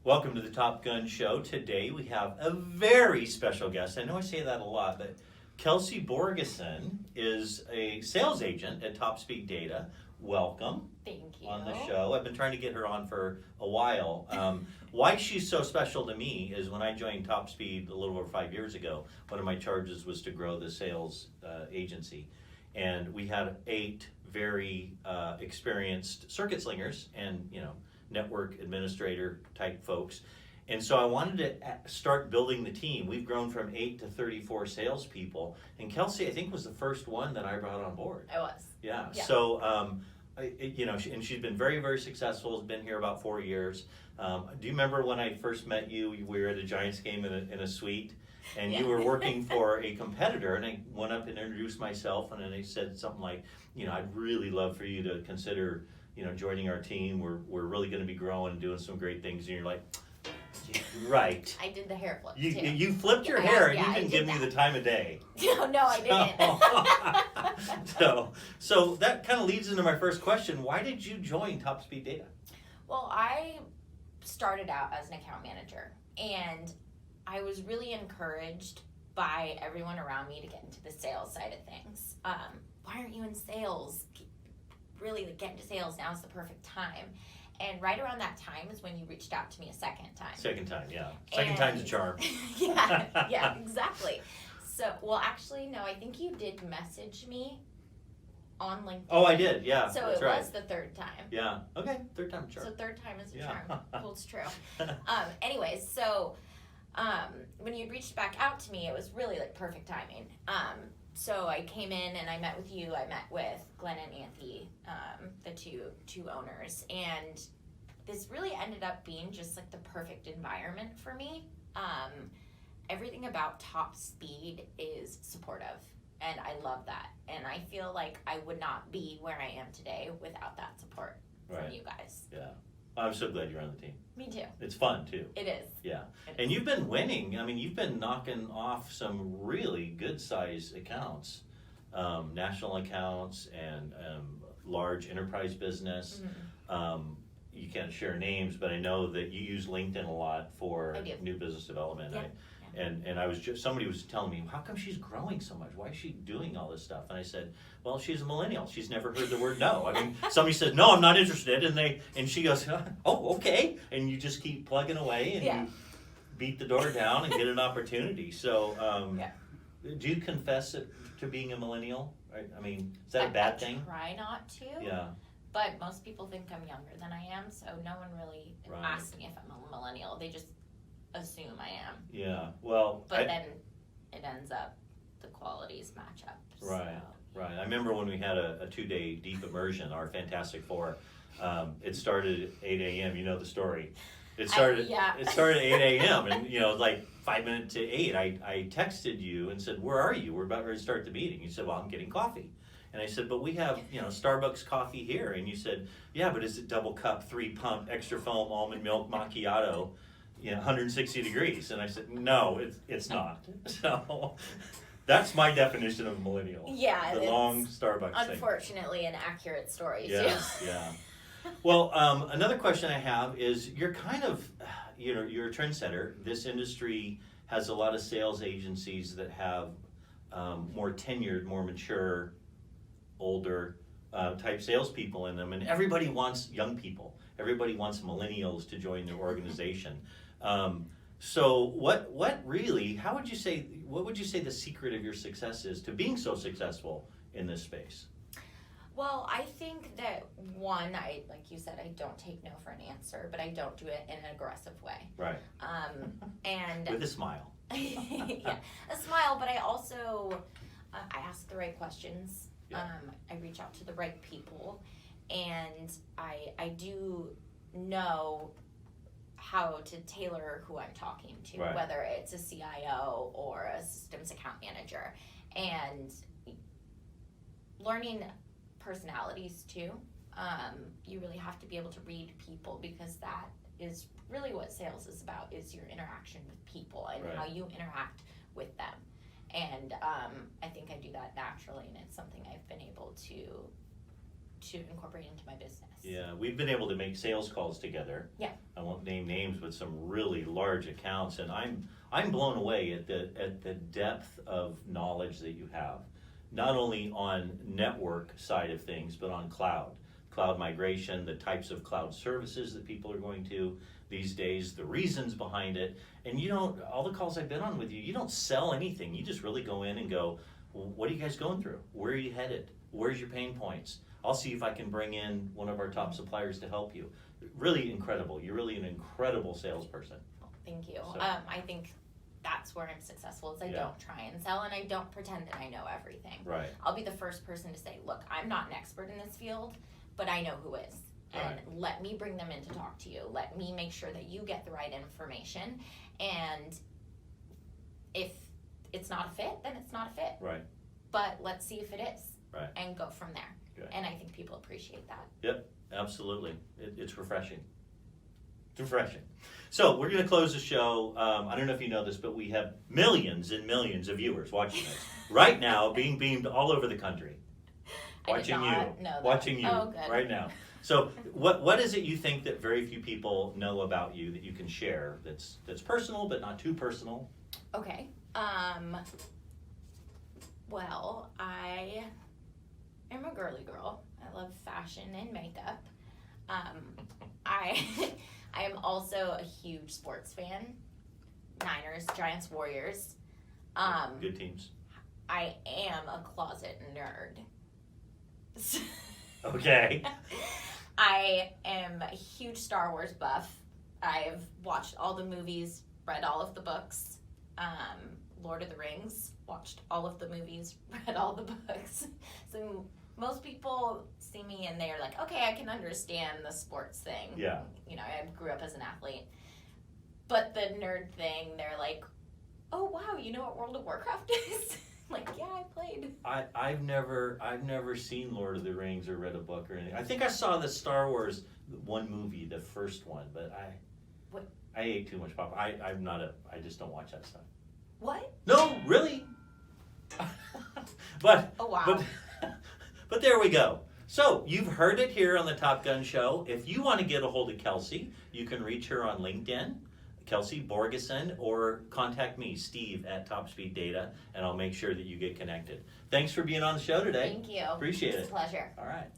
Welcome to the Top Gun Show. Today we have a very special guest. I know I say that a lot, but Kelsey Borgeson is a sales agent at Top Speed Data. Welcome. Thank you. On the show. I've been trying to get her on for a while. Why she's so special to me is when I joined Top Speed a little over 5 years ago, one of my charges was to grow the sales agency. And we had 8 very experienced circuit slingers and, network administrator type folks. And so I wanted to start building the team. We've grown from 8 to 34 salespeople. And Kelsey, I think, was the first one that I brought on board. I was. Yeah. So, and she's been very, very successful. Has been here about 4 years. Do you remember when I first met you? We were at a Giants game in a suite, and you were working for a competitor. And I went up and introduced myself, and then I said something like, I'd really love for you to consider, joining our team. We're really going to be growing and doing some great things. And you're like, right. I did the hair flip too. You flipped your hair, and you didn't give me the time of day. No, I didn't. So that kind of leads into my first question. Why did you join Top Speed Data? Well, I started out as an account manager, and I was really encouraged by everyone around me to get into the sales side of things. Why aren't you in sales? Really, get into sales. Now's the perfect time. And right around that time is when you reached out to me a second time. Second time, yeah. Second time's a charm. yeah, exactly. So, well, actually, no, I think you did message me on LinkedIn. Oh, I did, yeah. So that's it right. was the third time. Yeah, okay, third time a charm. So third time is a charm. Holds true. Anyways, so when you reached back out to me, it was really like perfect timing. So I came in and I met with you. I met with Glenn and Anthony, the two owners, and this really ended up being just like the perfect environment for me. Everything about Top Speed is supportive, and I love that. And I feel like I would not be where I am today without that support from you guys. Yeah. I'm so glad you're on the team. Me too. It's fun too. It is. Yeah. And you've been winning. I mean, you've been knocking off some really good size accounts, national accounts and large enterprise business. Mm-hmm. You can't share names, but I know that you use LinkedIn a lot for new business development. Yeah. And I was somebody was telling me, how come she's growing so much? Why is she doing all this stuff? And I said, well, she's a millennial. She's never heard the word no. I mean, somebody says, no, I'm not interested. And she goes, oh, okay. And you just keep plugging away and you beat the door down and get an opportunity. So do you confess to being a millennial? I mean, is that a bad thing? I try not to. Yeah. But most people think I'm younger than I am, so no one really asks me if I'm a millennial. They just assume I am. Yeah, well. But then it ends up the qualities match up. Right. I remember when we had a 2-day deep immersion, our Fantastic Four. It started at 8 a.m. You know the story. It started. It started at 8 a.m. and like 5 minutes to 8, I texted you and said, "Where are you? We're about ready to start the meeting." You said, "Well, I'm getting coffee." And I said, "But we have Starbucks coffee here." And you said, "Yeah, but is it double cup, 3 pump, extra foam, almond milk, macchiato, 160 degrees?" And I said, "No, it's not." So that's my definition of a millennial. Yeah, the long Starbucks thing. Unfortunately, an accurate story too. Yeah. Well, another question I have is, you're kind of, you're a trendsetter. This industry has a lot of sales agencies that have more tenured, more mature, older type salespeople in them, and everybody wants young people. Everybody wants millennials to join their organization. So what really, what would you say the secret of your success is to being so successful in this space? Well, I think that like you said, I don't take no for an answer, but I don't do it in an aggressive way. Right. And with a smile. Yeah, a smile, but I also, I ask the right questions. Yeah. I reach out to the right people, and I do know how to tailor who I'm talking to, whether it's a CIO or a systems account manager, and learning personalities too. You really have to be able to read people, because that is really what sales is about, is your interaction with people and how you interact with them. And I think I do that naturally, and it's something I've been able to to incorporate into my business. Yeah, we've been able to make sales calls together. Yeah. I won't name names, but some really large accounts, and I'm blown away at the depth of knowledge that you have, not only on network side of things, but on cloud migration, the types of cloud services that people are going to these days, the reasons behind it. And you don't, all the calls I've been on with you, you don't sell anything. You just really go in and go, well, what are you guys going through? Where are you headed? Where's your pain points? I'll see if I can bring in one of our top suppliers to help you. Really incredible. You're really an incredible salesperson. Thank you. So. I think that's where I'm successful is I don't try and sell, and I don't pretend that I know everything. Right. I'll be the first person to say, look, I'm not an expert in this field, but I know who is. And let me bring them in to talk to you. Let me make sure that you get the right information. And if it's not a fit, then it's not a fit. Right. But let's see if it is. Right. And go from there. Good. And I think people appreciate that. Yep, absolutely. It's refreshing. It's refreshing. So we're going to close the show. I don't know if you know this, but we have millions and millions of viewers watching us right now, being beamed all over the country. Watching you right now. So what is it you think that very few people know about you that you can share that's personal but not too personal? Okay. Well, I am a girly girl. I love fashion and makeup. I am also a huge sports fan. Niners, Giants, Warriors. Good teams. I am a closet nerd. Okay. I am a huge Star Wars buff. I've watched all the movies, read all of the books. Lord of the Rings, watched all of the movies, read all the books. So most people see me and they're like, okay, I can understand the sports thing. Yeah. You know, I grew up as an athlete. But the nerd thing, they're like, oh wow, you know what World of Warcraft is? Like, yeah, I played. I've never seen Lord of the Rings or read a book or anything. I think I saw the Star Wars one movie, the first one, but I ate too much pop. I just don't watch that stuff. What? No, really. But oh wow. But there we go. So you've heard it here on the Top Gun Show. If you want to get a hold of Kelsey, you can reach her on LinkedIn. Kelsey Borgeson, or contact me, Steve at Top Speed Data, and I'll make sure that you get connected. Thanks for being on the show today. Thank you. Appreciate it. It's a pleasure. All right.